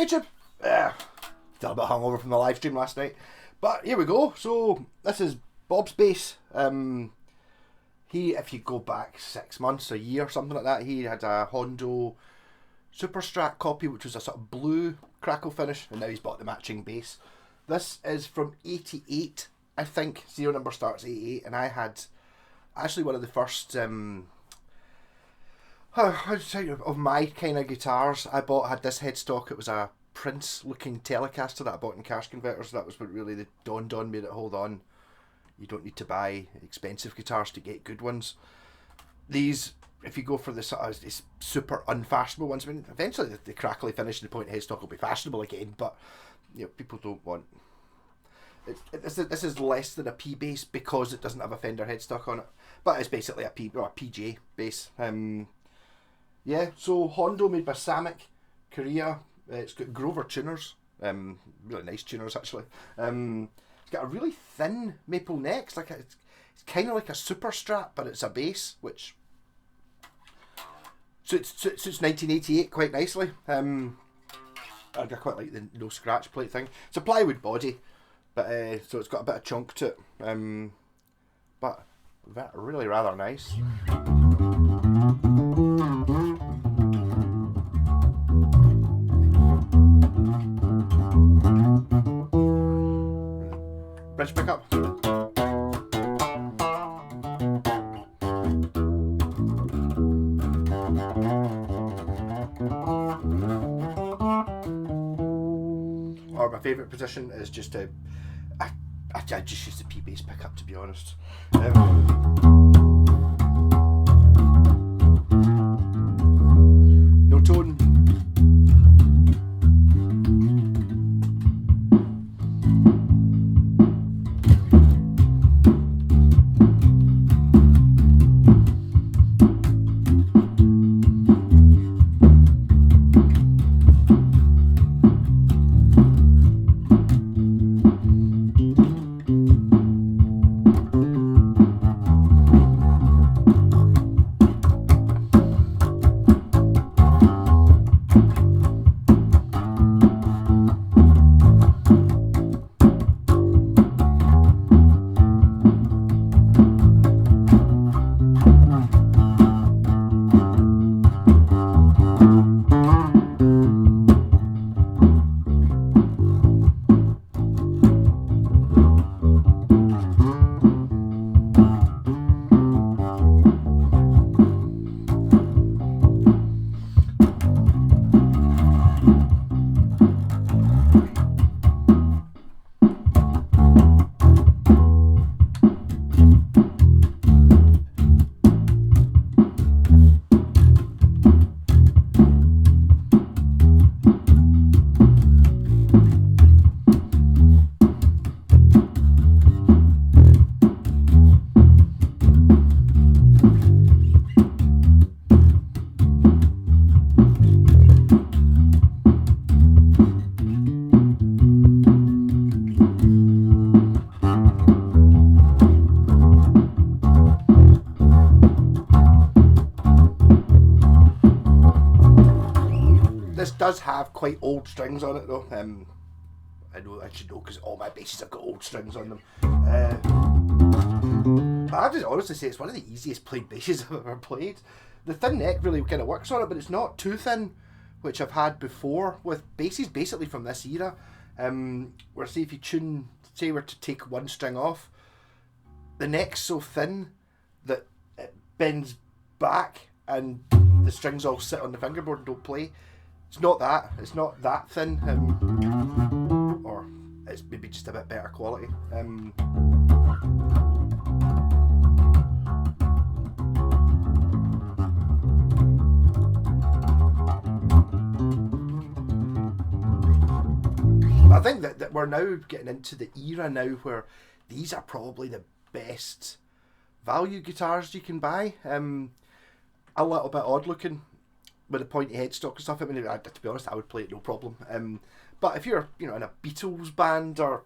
YouTube. Still a bit hungover from the live stream last night. But here we go. So this is Bob's bass. He, if you go back 6 months, a year, something like that, he had a Hondo Super Strat copy, which was a sort of blue crackle finish, and now he's bought the matching bass. This is from 88, I think. Serial number starts 88, and I had actually one of the first of my kind of guitars I bought had this headstock. It was a Prince looking Telecaster that I bought in Cash Converters. That was what really dawned on me that, hold on, you don't need to buy expensive guitars to get good ones. These, if you go for the sort of these super unfashionable ones, I mean, eventually the crackly finish and the point headstock will be fashionable again, but you know, people don't want... This is less than a P bass because it doesn't have a Fender headstock on it, but it's basically a P or a PJ bass. Yeah, so Hondo, made by Samick, Korea. It's got Grover tuners, really nice tuners actually. It's got a really thin maple neck. It's like it's kind of like a Super Strat, but it's a bass, which suits 1988 quite nicely. I quite like the no scratch plate thing. It's a plywood body, but so it's got a bit of chunk to it. But really rather nice. Bridge pickup. Or my favourite position is just to... I just use the P bass pickup, to be honest. No tone. Does have quite old strings on it though. I should know because all my basses have got old strings on them. But I have to honestly say it's one of the easiest played basses I've ever played. The thin neck really kind of works on it, but it's not too thin, which I've had before with basses basically from this era. Where say if you tune, say we're to take one string off, the neck's so thin that it bends back and the strings all sit on the fingerboard and don't play. It's not that thin, or it's maybe just a bit better quality. I think that we're now getting into the era now where these are probably the best value guitars you can buy. A little bit odd looking with a pointy headstock and stuff. I mean, to be honest, I would play it no problem. But if you're, in a Beatles band or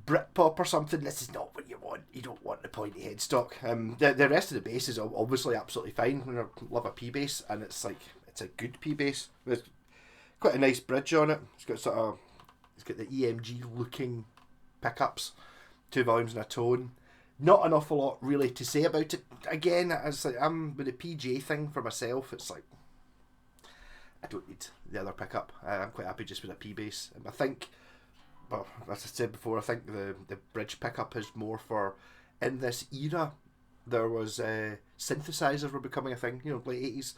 Britpop or something, this is not what you want. You don't want the pointy headstock. The rest of the bass is obviously absolutely fine. I love a P bass, and it's a good P bass. It's quite a nice bridge on it. It's got the EMG looking pickups, 2 volumes and a tone. Not an awful lot really to say about it. Again, I'm with the PJ thing for myself. It's like I don't need the other pickup. I'm quite happy just with a P bass. And I think, well, as I said before, I think the bridge pickup is more for in this era. There was synthesizers were becoming a thing. You know, late 80s.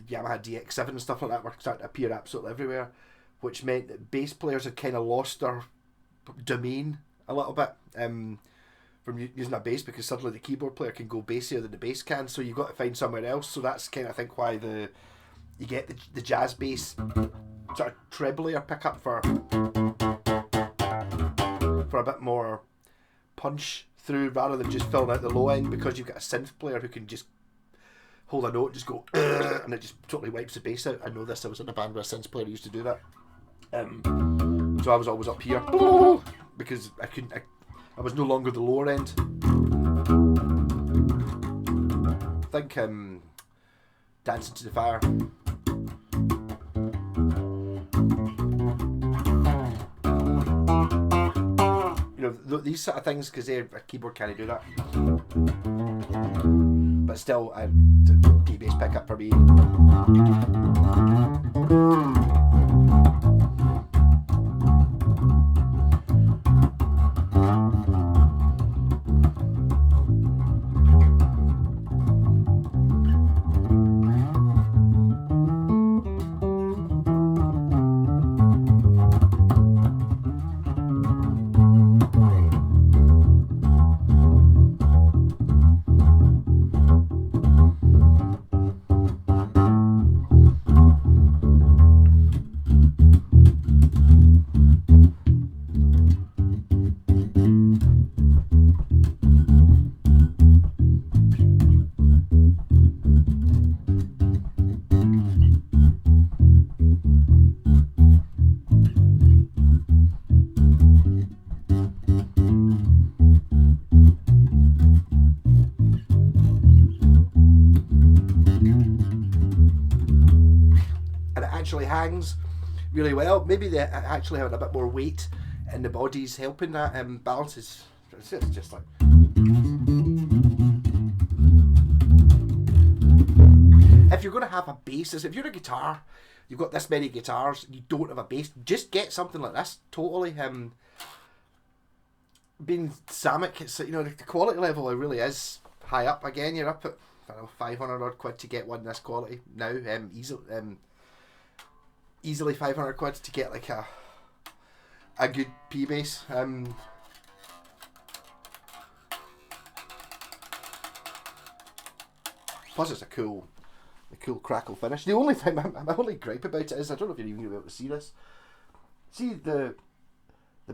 Yamaha DX7 and stuff like that were starting to appear absolutely everywhere, which meant that bass players had kind of lost their domain a little bit from using a bass, because suddenly the keyboard player can go bassier than the bass can, so you've got to find somewhere else. So that's kind of, I think, why you get the jazz bass sort of treblier pickup for a bit more punch through, rather than just filling out the low end, because you've got a synth player who can just hold a note, just go and it just totally wipes the bass out. I know this, I was in a band with a synth player who used to do that. So I was always up here because I was no longer the lower end. I think Dancing to the Fire. You know, these sort of things, because a keyboard can't do that. But still, P-bass pickup for me. Hangs really well. Maybe they actually having a bit more weight in the body's helping that balance. It's just like, if you're going to have a bass, if you're a guitar, you've got this many guitars, you don't have a bass, just get something like this. Totally. Being Samick, it's, you know, the quality level it really is high up. Again, you're up at, I don't know, 500 odd quid to get one this quality now. Easily 500 quid to get like a good P bass. Plus it's a cool crackle finish. The only thing, my only gripe about it is, I don't know if you're even going to be able to see this. See the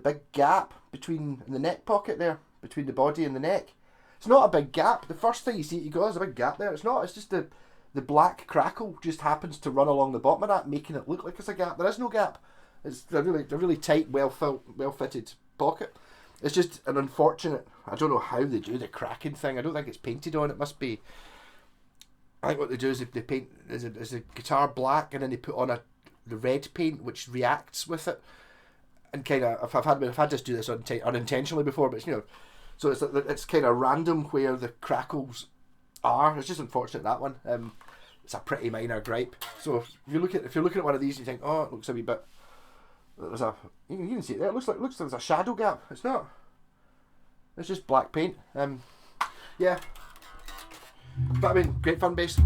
big gap between in the neck pocket there, between the body and the neck. It's not a big gap. The first thing you see, you go, there's a big gap there. It's not. It's just the black crackle just happens to run along the bottom of that, making it look like it's a gap. There is no gap. It's a really tight, well fitted pocket. It's just an unfortunate. I don't know how they do the cracking thing. I don't think it's painted on. It must be. I think what they do is they paint is a guitar black, and then they put on the red paint which reacts with it, and kind of I've had to do this unintentionally before, but you know, so it's kind of random where the crackles are. It's just unfortunate, that one. It's a pretty minor gripe. So if you're looking at one of these and you think, oh, it looks a wee bit, you can see it there. It looks like there's a shadow gap. It's not. It's just black paint. Yeah. But I mean, great fun bass.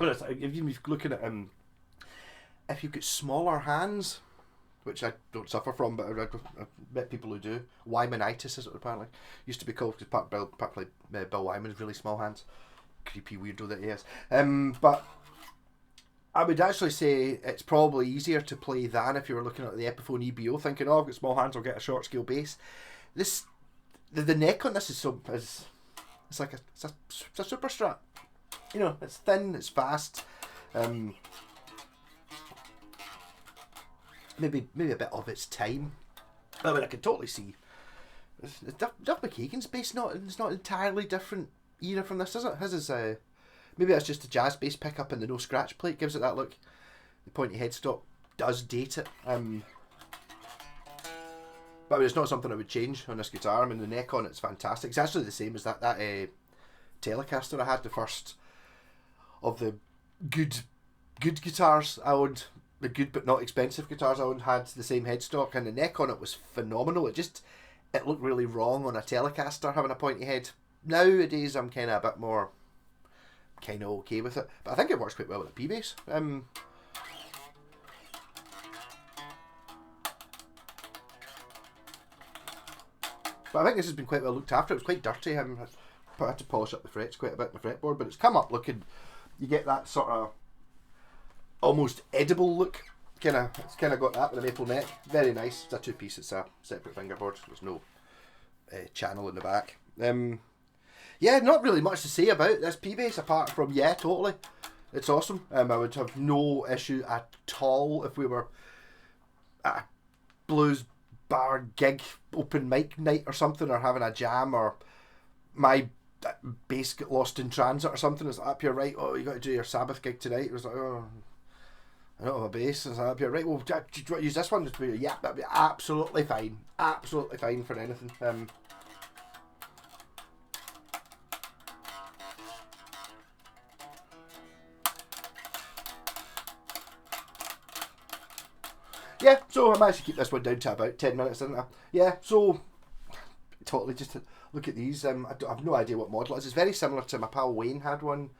If you're looking at if you've got smaller hands, which I don't suffer from, but I've met people who do. Wymanitis is it apparently used to be called, because Bill Wyman's really small hands. Creepy weirdo that he is. But I would actually say it's probably easier to play than if you were looking at the Epiphone EBO, thinking, oh, I've got small hands, I'll get a short scale bass. The neck on this is it's like it's a super strat. You know, it's thin, it's fast. Maybe a bit of its time. I mean, I can totally see Duff McKagan's bass it's not entirely different era from this, is it? His is maybe that's just a jazz bass pickup and the no scratch plate gives it that look. The pointy headstock does date it. But I mean, it's not something I would change on this guitar. I mean, the neck on it's fantastic. It's actually the same as that Telecaster I had, the first of the good guitars I owned. The good but not expensive guitars I owned had the same headstock, and the neck on it was phenomenal. It looked really wrong on a Telecaster having a pointy head. Nowadays I'm kind of a bit more kind of okay with it, but I think it works quite well with a P-bass. But I think this has been quite well looked after. It was quite dirty. I had to polish up the frets quite a bit in the fretboard, but it's come up looking. You get that sort of almost edible look. It's kind of got that with a maple neck. Very nice. It's a two-piece. It's a separate fingerboard. There's no channel in the back. Yeah, not really much to say about this P-bass apart from totally. It's awesome. I would have no issue at all if we were at a blues bar gig, open mic night or something, or having a jam, or my bass get lost in transit or something. It's like, up here, right? Oh, you got to do your Sabbath gig tonight. It was like, oh, I don't have a bass. It's like, up here, right? Well, do you want to use this one? Yeah, that'd be absolutely fine. Absolutely fine for anything. Yeah, so I managed to keep this one down to about 10 minutes, didn't I? Yeah, so totally just look at these. I have no idea what model it is. It's very similar to my pal Wayne had one.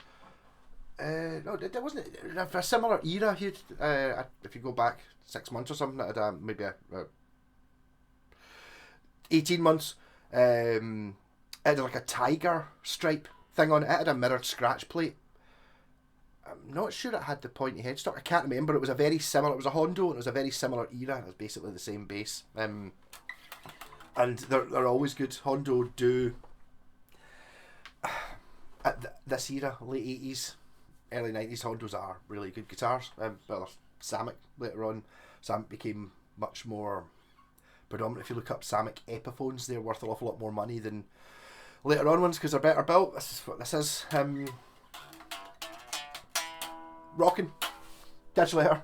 No, it wasn't for a similar era. If you go back 6 months or something, it had maybe 18 months. It had like a tiger stripe thing on it. It had a mirrored scratch plate. I'm not sure it had the pointy headstock. I can't remember. It was it was a Hondo, and it was a very similar era. It was basically the same bass. And they're always good. Hondo do at this era, late 80s, early 90s. Hondos are really good guitars. Well, there's Samick later on. Samick became much more predominant. If you look up Samick Epiphones, they're worth an awful lot more money than later on ones because they're better built. This is what this is. Rocking. Catch you later.